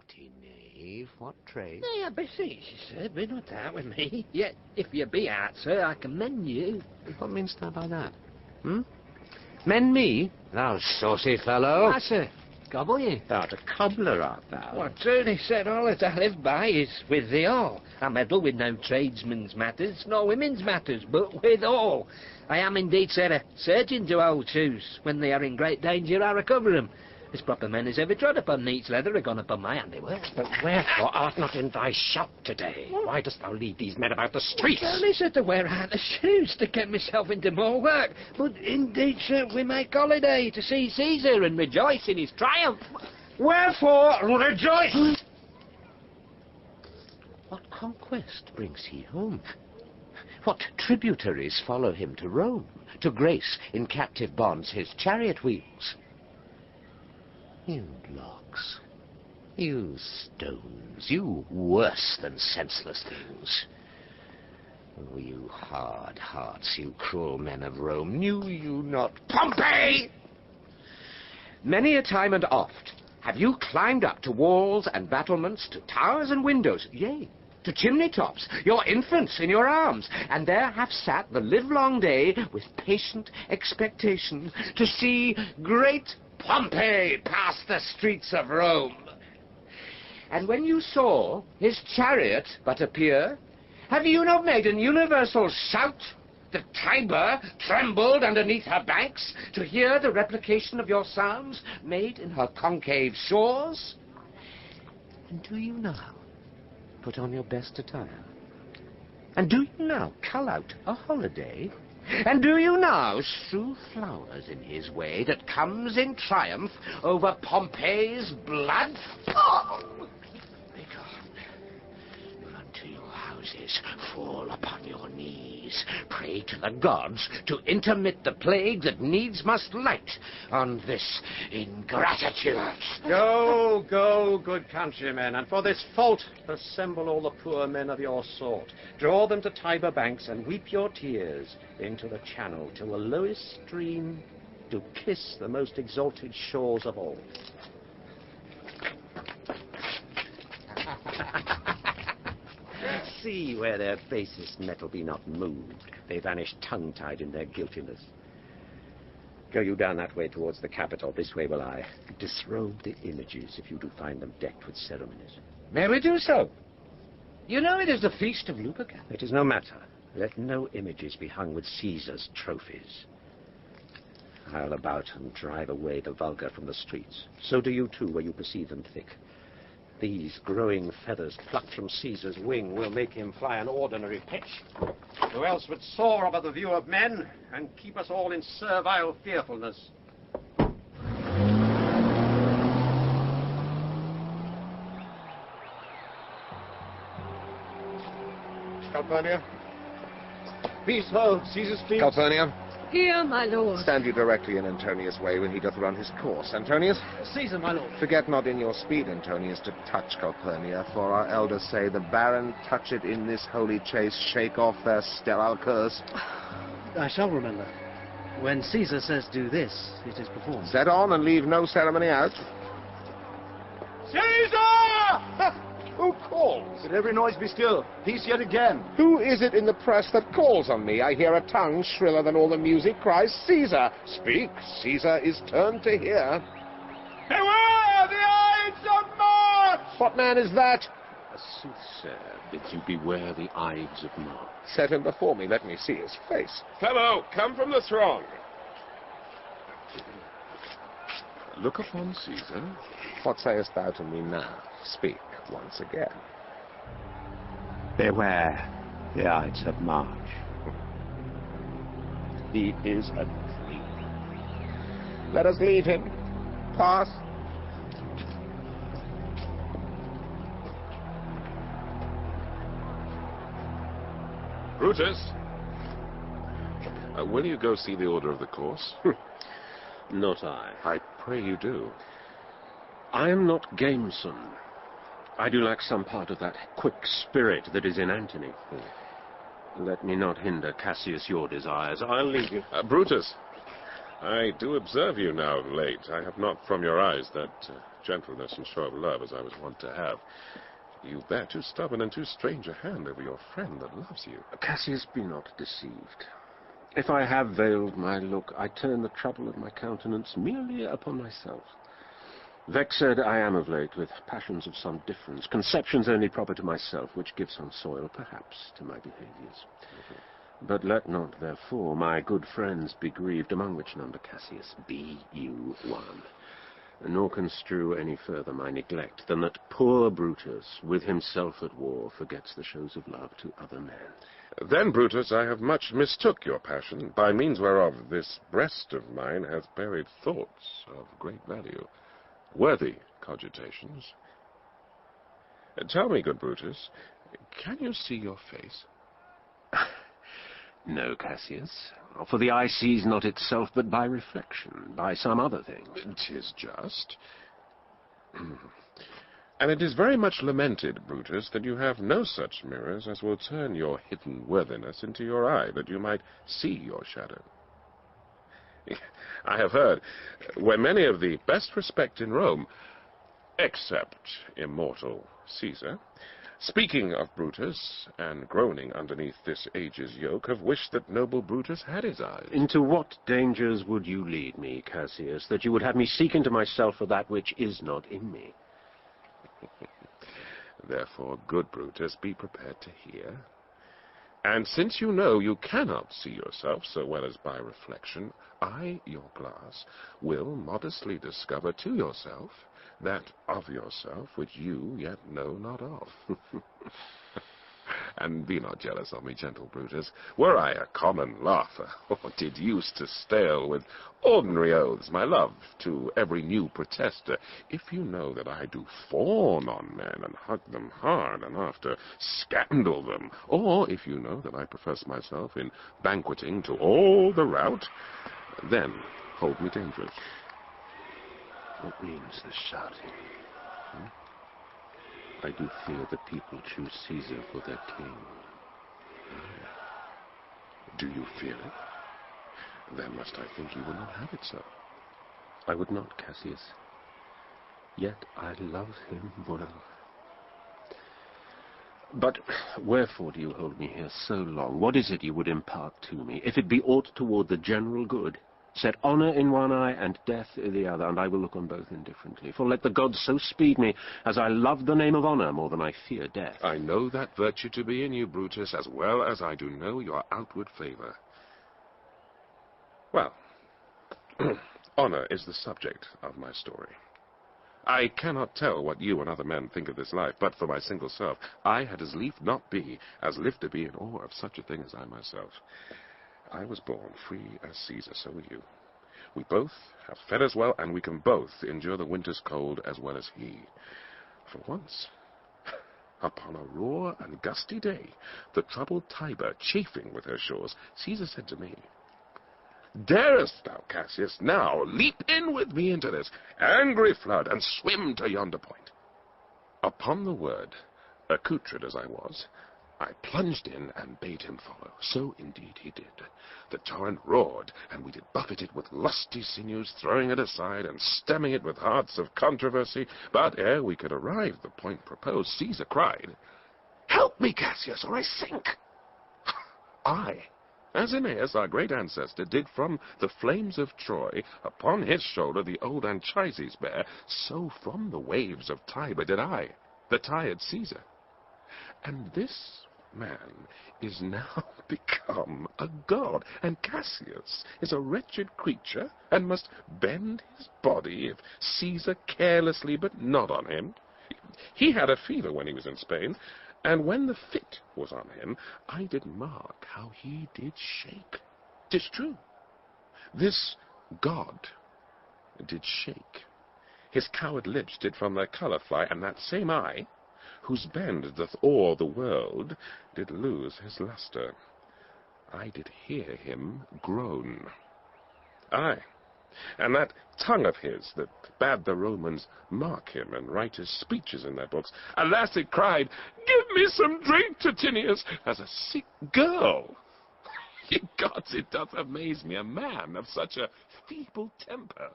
naughty knave, what trade? Nay, I beseech you, sir, be not out with me. Yet, if you be out, sir, I can mend you. What meanst thou by that? Mend me, thou saucy fellow? Why, sir, gobble you. Thou'rt a cobbler, art thou? Well, truly, sir, all that I live by is with the all. I meddle with no tradesmen's matters, nor women's matters, but with all. I am indeed, sir, a surgeon to old shoes. When they are in great danger, I recover them. As proper men as ever trod upon neat's leather are gone upon my handiwork. But wherefore art not in thy shop today? Why dost thou lead these men about the streets? Only, sir, to wear out the shoes, to get myself into more work. But indeed, sir, we make holiday to see Caesar and rejoice in his triumph. Wherefore rejoice? What conquest brings he home? What tributaries follow him to Rome, to grace in captive bonds his chariot wheels? You blocks, you stones, you worse than senseless things. Oh, you hard hearts, you cruel men of Rome, knew you not Pompey? Many a time and oft have you climbed up to walls and battlements, to towers and windows, yea, to chimney tops, your infants in your arms, and there have sat the livelong day with patient expectation to see great Pompey pass the streets of Rome. And when you saw his chariot but appear, have you not made an universal shout? The Tiber trembled underneath her banks to hear the replication of your sounds made in her concave shores? And do you now put on your best attire? And do you now cull out a holiday? And do you now strew flowers in his way that comes in triumph over Pompey's blood? Oh! Begone. Run to your houses, fall upon your knees, pray to the gods to intermit the plague that needs must light on this ingratitude. Go, go, good countrymen, and for this fault assemble all the poor men of your sort. Draw them to Tiber banks and weep your tears into the channel till the lowest stream do kiss the most exalted shores of all. See where their basest metal be not moved. They vanish tongue-tied in their guiltiness. Go you down that way towards the Capitol. This way will I disrobe the images if you do find them decked with ceremonies. May we do so? You know it is the feast of Lupercal. It is no matter. Let no images be hung with Caesar's trophies. I'll about and drive away the vulgar from the streets. So do you too, where you perceive them thick. These growing feathers plucked from Caesar's wing will make him fly an ordinary pitch. Who else would soar above the view of men and keep us all in servile fearfulness? Calpurnia? Peace, ho, Caesar's fleet. Calpurnia, Here, my lord. stand you directly in Antonius' way when he doth run his course. Antonius? Caesar, my lord. Forget not in your speed, Antonius, to touch Calpurnia, for our elders say the barren touch it in this holy chase, shake off their sterile curse. I shall remember. When Caesar says do this, it is performed. Set on and leave no ceremony out. Caesar! Who calls? Let every noise be still. Peace yet again. Who is it in the press that calls on me? I hear a tongue shriller than all the music cries, Caesar! Speak, Caesar is turned to hear. Beware the Ides of March! What man is that? A soothsayer bids you beware the Ides of March. Set him before me, let me see his face. Fellow, come from the throng. Look upon Caesar. What sayest thou to me now? Speak once again. Beware the Ides of March. He is a dream. Let us leave him. Pass. Brutus! Will you go see the order of the course? Not I. I pray you do. I am not gamesome. I do lack some part of that quick spirit that is in Antony. Let me not hinder, Cassius, your desires. I'll leave you. Brutus, I do observe you now late. I have not from your eyes that gentleness and show of love as I was wont to have. You bear too stubborn and too strange a hand over your friend that loves you. Cassius, be not deceived. If I have veiled my look, I turn the trouble of my countenance merely upon myself. Vexed I am of late with passions of some difference, conceptions only proper to myself, which give some soil, perhaps, to my behaviours. But let not, therefore, my good friends be grieved, among which number, Cassius, be you one. Nor construe any further my neglect than that poor Brutus, with himself at war, forgets the shows of love to other men. Then, Brutus, I have much mistook your passion, by means whereof this breast of mine hath buried thoughts of great value, worthy cogitations. Tell me, good Brutus, can you see your face? No, Cassius, for the eye sees not itself but by reflection, by some other thing. 'Tis just. And it is very much lamented, Brutus, that you have no such mirrors as will turn your hidden worthiness into your eye, that you might see your shadow. I have heard, where many of the best respect in Rome, except immortal Caesar, speaking of Brutus, and groaning underneath this age's yoke, have wished that noble Brutus had his eyes. Into what dangers would you lead me, Cassius, that you would have me seek into myself for that which is not in me? Therefore, good Brutus, be prepared to hear. And since you know you cannot see yourself so well as by reflection, I, your glass, will modestly discover to yourself that of yourself which you yet know not of. And be not jealous of me, gentle Brutus. Were I a common laugher, or did use to stale with ordinary oaths my love to every new protester, if you know that I do fawn on men and hug them hard, and after scandal them, or if you know that I profess myself in banqueting to all the rout, then hold me dangerous. What means this shouting? I do fear the people choose Caesar for their king. Do you fear it? Then must I think you will not have it so. I would not, Cassius. Yet I love him well. But wherefore do you hold me here so long? What is it you would impart to me? If it be aught toward the general good, set honor in one eye and death in the other, and I will look on both indifferently. For let the gods so speed me, as I love the name of honor more than I fear death. I know that virtue to be in you, Brutus, as well as I do know your outward favor. Well, honor is the subject of my story. I cannot tell what you and other men think of this life, but for my single self, I had as lief not be, as live to be in awe of such a thing as I myself. I was born free as Caesar, so were you. We both have fed as well, and we can both endure the winter's cold as well as he. For once, upon a raw and gusty day, the troubled Tiber chafing with her shores, Caesar said to me, "Darest thou, Cassius, now leap in with me into this angry flood, and swim to yonder point?" Upon the word, accoutred as I was, I plunged in and bade him follow. So indeed he did. The torrent roared, and we did buffet it with lusty sinews, throwing it aside and stemming it with hearts of controversy. But ere we could arrive the point proposed, Caesar cried, "Help me, Cassius, or I sink!" I, as Aeneas, our great ancestor, did from the flames of Troy upon his shoulder the old Anchises bear, so from the waves of Tiber did I, the tired Caesar. And this man is now become a god, and Cassius is a wretched creature, and must bend his body if Caesar carelessly but not on him. He had a fever when he was in Spain, and when the fit was on him, I did mark how he did shake. 'Tis true, this god did shake. His coward lips did from their colour fly, and that same eye, whose bend doth awe the world, did lose his lustre. I did hear him groan. Aye, and that tongue of his that bade the Romans mark him and write his speeches in their books, alas, it cried, "Give me some drink, Titinius," as a sick girl. Ye gods, it doth amaze me, a man of such a feeble temper